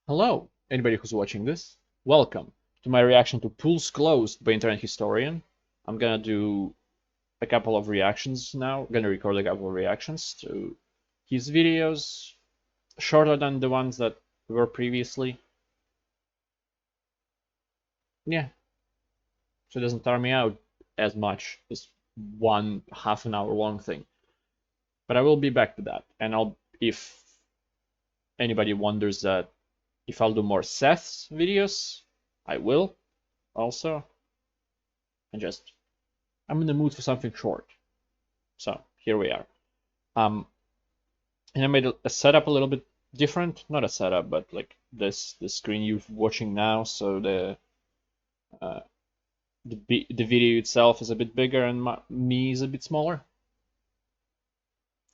Hello, anybody who's watching this. Welcome to my reaction to Pools Closed by Internet Historian. I'm gonna do a couple of reactions now. I'm gonna record a couple of reactions to his videos, shorter than the ones that were previously. Yeah, so it doesn't tire me out as much as one half an hour long thing. But I will be back to that, and if anybody wonders that if I'll do more Seth's videos, I will also. I'm in the mood for something short. So here we are. And I made a setup a little bit different. Not a setup, but like the screen you're watching now. So the video itself is a bit bigger and me is a bit smaller.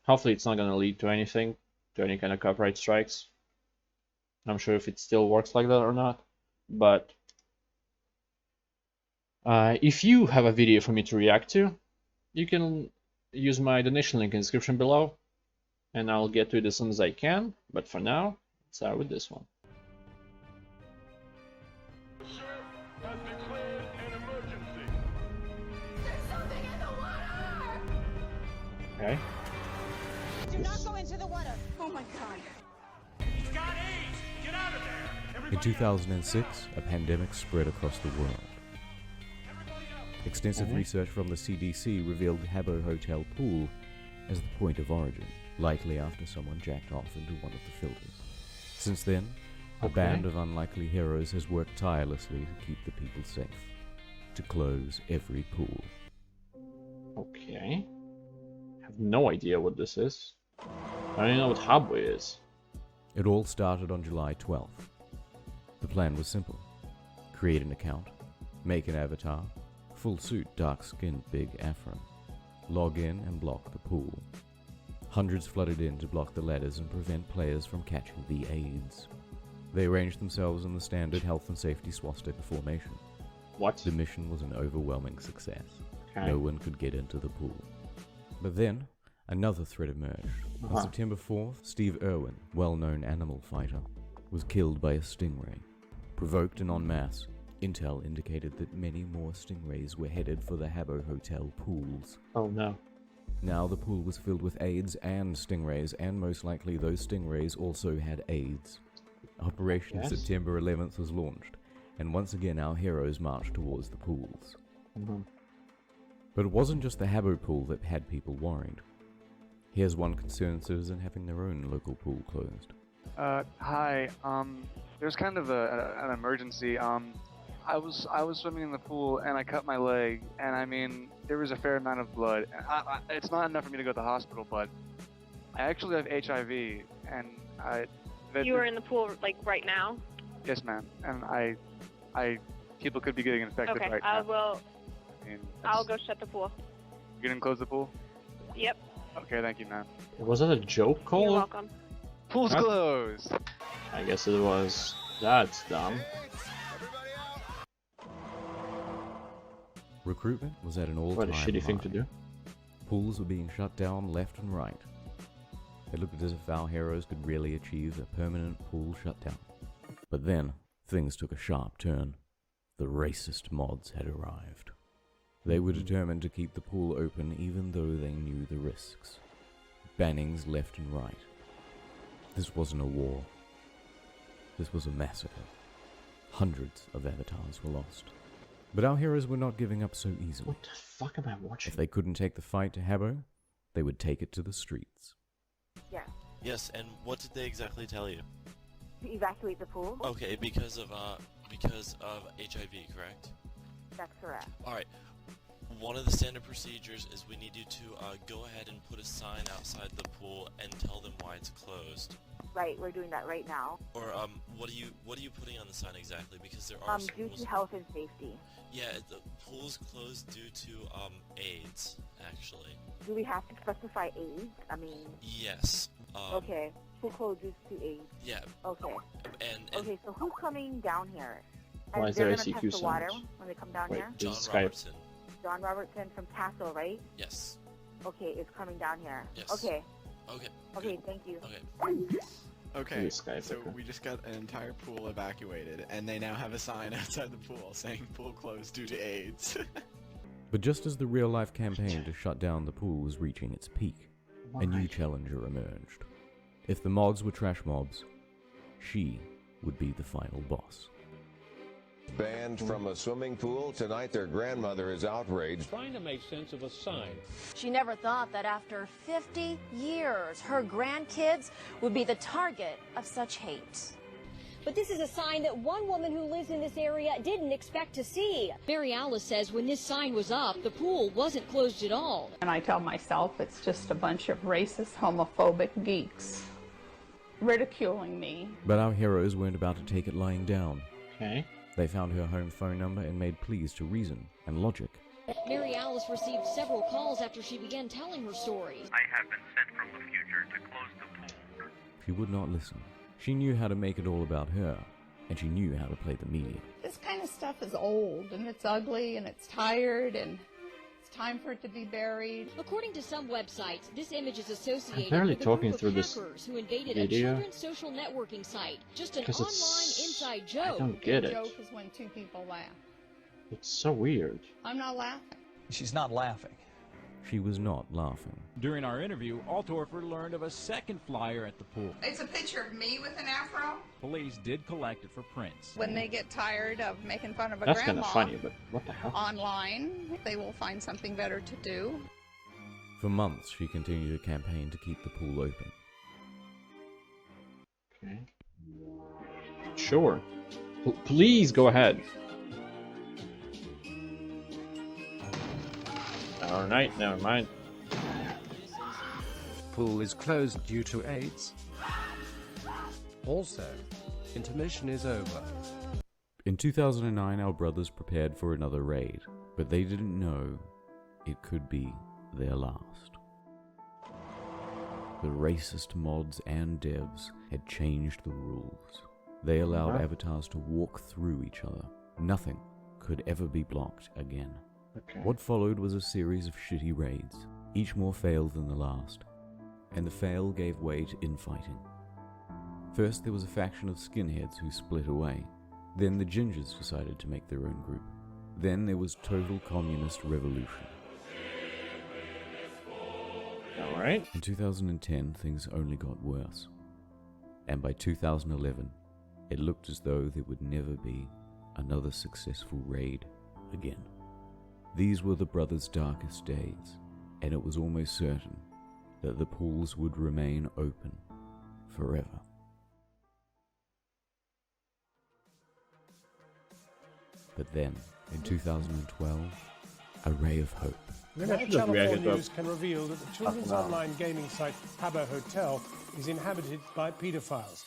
Hopefully it's not gonna lead to anything, to any kind of copyright strikes. I'm sure if it still works like that or not, but if you have a video for me to react to, you can use my donation link in the description below, and I'll get to it as soon as I can. But for now, let's start with this one. Has declared an emergency. There's something in the water! Okay. Do not go into the water. Oh my god. He's got AIDS. Get out of there. In 2006, a pandemic spread across the world. Extensive research from the CDC revealed Habbo Hotel Pool as the point of origin, likely after someone jacked off into one of the filters. Since then, a band of unlikely heroes has worked tirelessly to keep the people safe, to close every pool. Okay. I have no idea what this is. I don't even know what Habbo is. It all started on July 12th. The plan was simple. Create an account, make an avatar, full suit, dark skin, big afro. Log in and block the pool. Hundreds flooded in to block the ladders and prevent players from catching the AIDS. They arranged themselves in the standard health and safety swastika formation. What? The mission was an overwhelming success. Okay. No one could get into the pool. But then, another threat emerged. On September 4th, Steve Irwin, well-known animal fighter, was killed by a stingray. Provoked and en masse, intel indicated that many more stingrays were headed for the Habbo Hotel pools. Oh no. Now the pool was filled with AIDS and stingrays, and most likely those stingrays also had AIDS. Operation September 11th was launched, and once again our heroes marched towards the pools. But it wasn't just the Habbo pool that had people worried. Here's one concerned citizen having their own local pool closed. Hi. There's kind of an emergency. I was swimming in the pool and I cut my leg, and I mean there was a fair amount of blood. It's not enough for me to go to the hospital, but I actually have HIV, and You were in the pool like right now? Yes, ma'am. And people could be getting infected Okay, right I now. will. I mean, I'll go shut the pool. You gonna close the pool? Yep. Okay, thank you, ma'am. Was that a joke call? You're welcome. Pool's What? closed. I guess it was. That's dumb. Recruitment was at an all-time What a shitty high. thing to do. Pools were being shut down left and right. It looked as if our heroes could really achieve a permanent pool shutdown. But then, things took a sharp turn. The racist mods had arrived. They were determined to keep the pool open even though they knew the risks. Bannings left and right. This wasn't a war. This was a massacre. Hundreds of avatars were lost. But our heroes were not giving up so easily. What the fuck am I watching? If they couldn't take the fight to Habbo, they would take it to the streets. Yeah. Yes, and what did they exactly tell you? To evacuate the pool? Okay, because of HIV, correct? That's correct. Alright. One of the standard procedures is we need you to go ahead and put a sign outside the pool and tell them why it's closed. Right, we're doing that right now. Or what are you putting on the sign exactly? Because there are Due schools. to health and safety. Yeah, the pool's closed due to AIDS, actually. Do we have to specify AIDS? I mean... Yes. Okay, pool closes to AIDS. Yeah. Okay. And Okay, so who's coming down here? Why And is there they're a gonna CQ test the water sandwich? when they come down Wait. here? John This is Skype. Robertson. John Robertson from Castle, right? Yes. Okay, is coming down here. Yes. Okay. Okay. Okay, good. thank you. Okay. Okay, This guy, so okay. we just got an entire pool evacuated, and they now have a sign outside the pool saying pool closed due to AIDS. But just as the real-life campaign to shut down the pool was reaching its peak, a new challenger emerged. If the mods were trash mobs, she would be the final boss. Banned from a swimming pool. Tonight their grandmother is outraged. Trying to make sense of a sign. She never thought that after 50 years, her grandkids would be the target of such hate. But this is a sign that one woman who lives in this area didn't expect to see. Mary Alice says when this sign was up, the pool wasn't closed at all. And I tell myself it's just a bunch of racist, homophobic geeks ridiculing me. But our heroes weren't about to take it lying down. Okay. They found her home phone number and made pleas to reason and logic. Mary Alice received several calls after she began telling her story. I have been sent from the future to close the pool. She would not listen. She knew how to make it all about her, and she knew how to play the media. This kind of stuff is old, and it's ugly, and it's tired, and it's time for it to be buried. According to some websites, this image is associated barely with a talking group through of this hackers who invaded video. a children's social networking site. Just an 'Cause online it's- inside joke. I don't get The it. joke is when two people laugh. It's so weird. I'm not laughing. She's not laughing. She was not laughing. During our interview, Altorfer learned of a second flyer at the pool. It's a picture of me with an afro. Police did collect it for prints. When they get tired of making fun of a That's kind grandma of funny, but what the hell? online, they will find something better to do. For months, she continued a campaign to keep the pool open. Okay. Sure. Please go ahead. Alright, never mind. Pool is closed due to AIDS. Also, intermission is over. In 2009, our brothers prepared for another raid, but they didn't know it could be their last. The racist mods and devs had changed the rules. They allowed avatars to walk through each other. Nothing could ever be blocked again. Okay. What followed was a series of shitty raids, each more failed than the last, and the fail gave way to infighting. First there was a faction of skinheads who split away. Then the gingers decided to make their own group. Then there was total communist revolution. Alright. In 2010, things only got worse. And by 2011, it looked as though there would never be another successful raid again. These were the brothers' darkest days, and it was almost certain that the pools would remain open forever. But then, in 2012, a ray of hope. Now, Channel 4 News can reveal that the children's online gaming site Habbo Hotel is inhabited by paedophiles.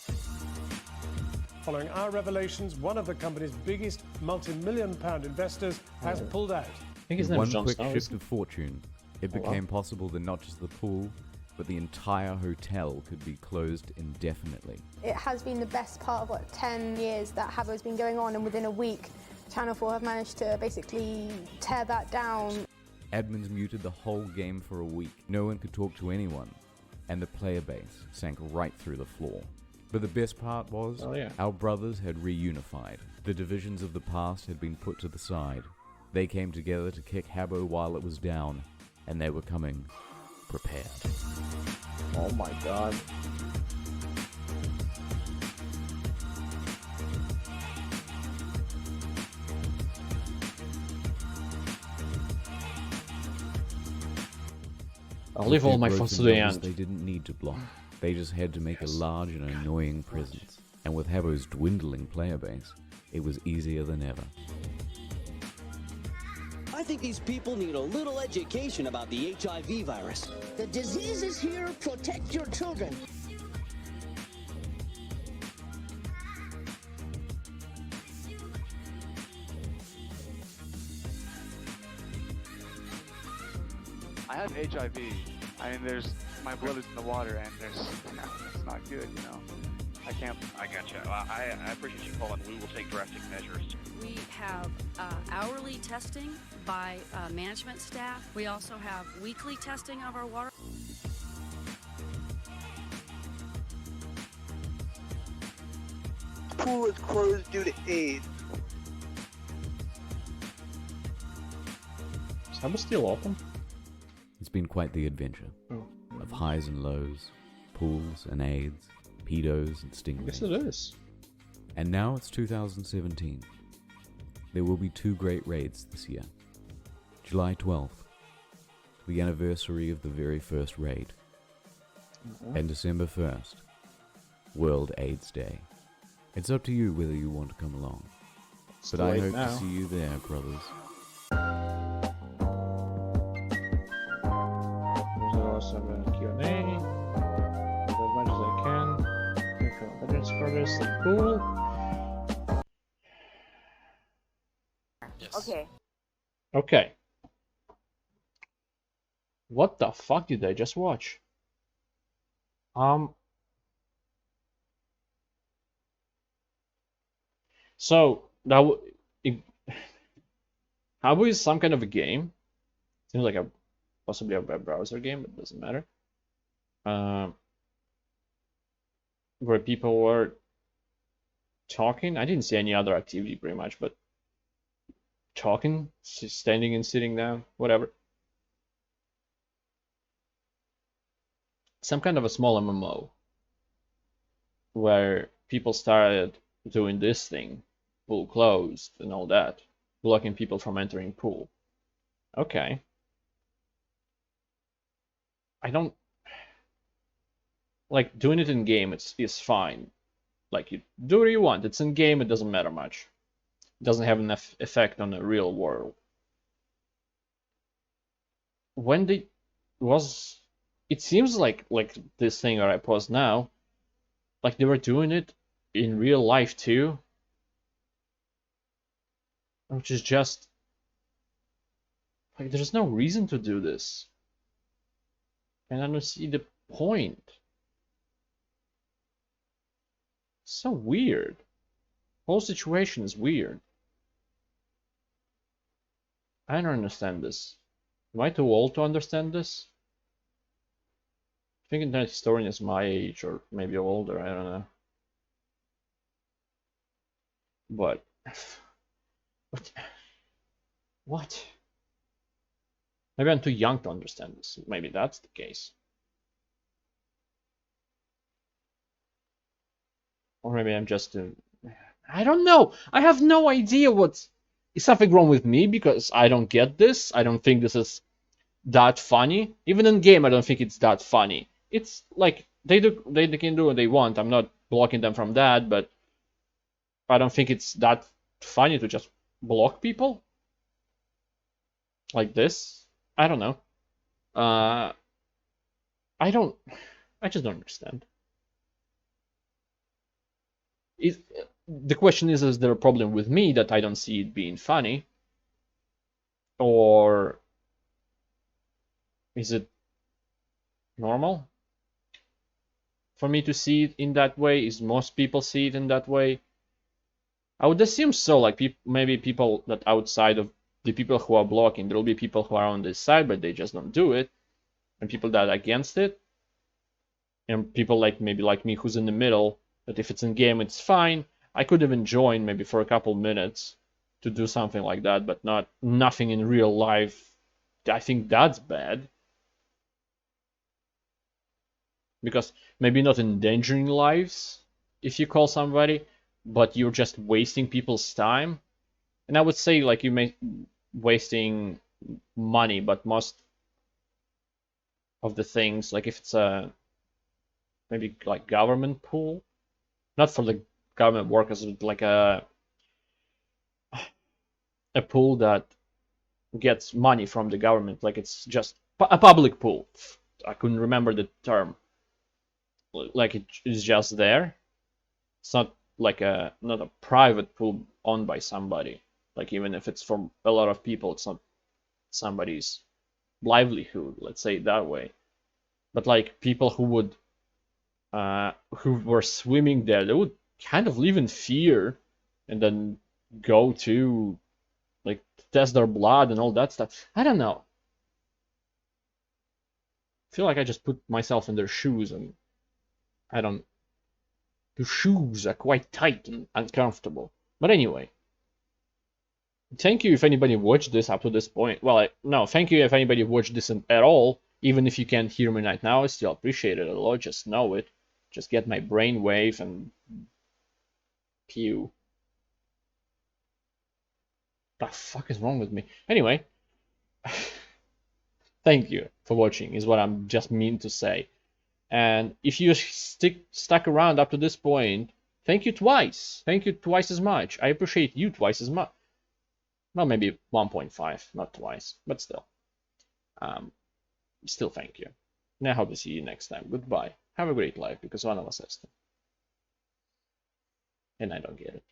Following our revelations, one of the company's biggest multi-million-pound investors has pulled out. With one quick shift of fortune, it became possible that not just the pool, but the entire hotel could be closed indefinitely. It has been the best part of, 10 years that Habbo's been going on, and within a week, Channel 4 have managed to basically tear that down. Admins muted the whole game for a week. No one could talk to anyone, and the player base sank right through the floor. But the best part was, our brothers had reunified. The divisions of the past had been put to the side. They came together to kick Habbo while it was down, and they were coming prepared. Oh my god. I'll leave all my funds to the end. They didn't need to block. They just had to make a large and annoying presence. And with Habbo's dwindling player base, it was easier than ever. I think these people need a little education about the HIV virus. The disease is here. Protect your children. I have HIV. I mean, my blood is in the water, and it's not good, you know. I can't. I gotcha. I appreciate you calling. We will take drastic measures. We have hourly testing by management staff. We also have weekly testing of our water. pool is closed due to AIDS. Is Habbo still open? It's been quite the adventure of highs and lows, pools and AIDS, pedos and stingrays. Yes, it is. And now it's 2017. There will be 2 great raids this year. July 12th, the anniversary of the very first raid. And December 1st, World AIDS Day. It's up to you whether you want to come along. But I hope to see you there, brothers. There's also a Q&A. As much as I can. Veterans progress, like cool. Okay. Okay. What the fuck did I just watch? So now, Habbo is some kind of a game. Seems like possibly a web browser game, but it doesn't matter. Where people were talking. I didn't see any other activity pretty much, but talking, standing and sitting down, whatever. Some kind of a small MMO where people started doing this thing, pool closed and all that, blocking people from entering pool. Okay. I don't like doing it in game. Is fine. Like you do what you want. It's in game. It doesn't matter much. It doesn't have enough effect on the real world. When it seems like this thing where I pause now, like they were doing it in real life too, which is just like there's no reason to do this, and I don't see the point. So weird. Whole situation is weird. I don't understand this. Am I too old to understand this? I think Internet Historian is my age, or maybe older, I don't know. But what? Maybe I'm too young to understand this. Maybe that's the case. Or maybe I'm just I don't know. I have no idea is something wrong with me because I don't get this. I don't think this is that funny. Even in game, I don't think it's that funny. It's like they can do what they want. I'm not blocking them from that, but I don't think it's that funny to just block people like this. I don't know. I just don't understand. The question is there a problem with me that I don't see it being funny? Or is it normal for me to see it in that way? Is most people see it in that way? I would assume so, like maybe people that outside of the people who are blocking, there will be people who are on this side, but they just don't do it, and people that are against it, and people maybe like me who's in the middle, that if it's in game, it's fine. I could even join maybe for a couple minutes to do something like that, but nothing in real life. I think that's bad. Because maybe not endangering lives if you call somebody, but you're just wasting people's time. And I would say like you may wasting money, but most of the things, like if it's a maybe like government pool, not for the government workers, but like a pool that gets money from the government, like it's just a public pool. I couldn't remember the term. Like it is just there. It's not like not a private pool owned by somebody. Like even if it's from a lot of people, it's not somebody's livelihood, let's say it that way. But like people who would who were swimming there, they would kind of live in fear and then go to like test their blood and all that stuff. I don't know. I feel like I just put myself in their shoes and I don't The shoes are quite tight and uncomfortable. But anyway, thank you if anybody watched this up to this point. Well, no, thank you if anybody watched this at all. Even if you can't hear me right now, I still appreciate it a lot. Just know it. Just get my brainwave and pew. The fuck is wrong with me? Anyway, thank you for watching is what I'm just mean to say. And if you stuck around up to this point, thank you twice. Thank you twice as much. I appreciate you twice as much. Well, maybe 1.5, not twice, but still. Still thank you. And I hope to see you next time. Goodbye. Have a great life, because one of us has to. And I don't get it.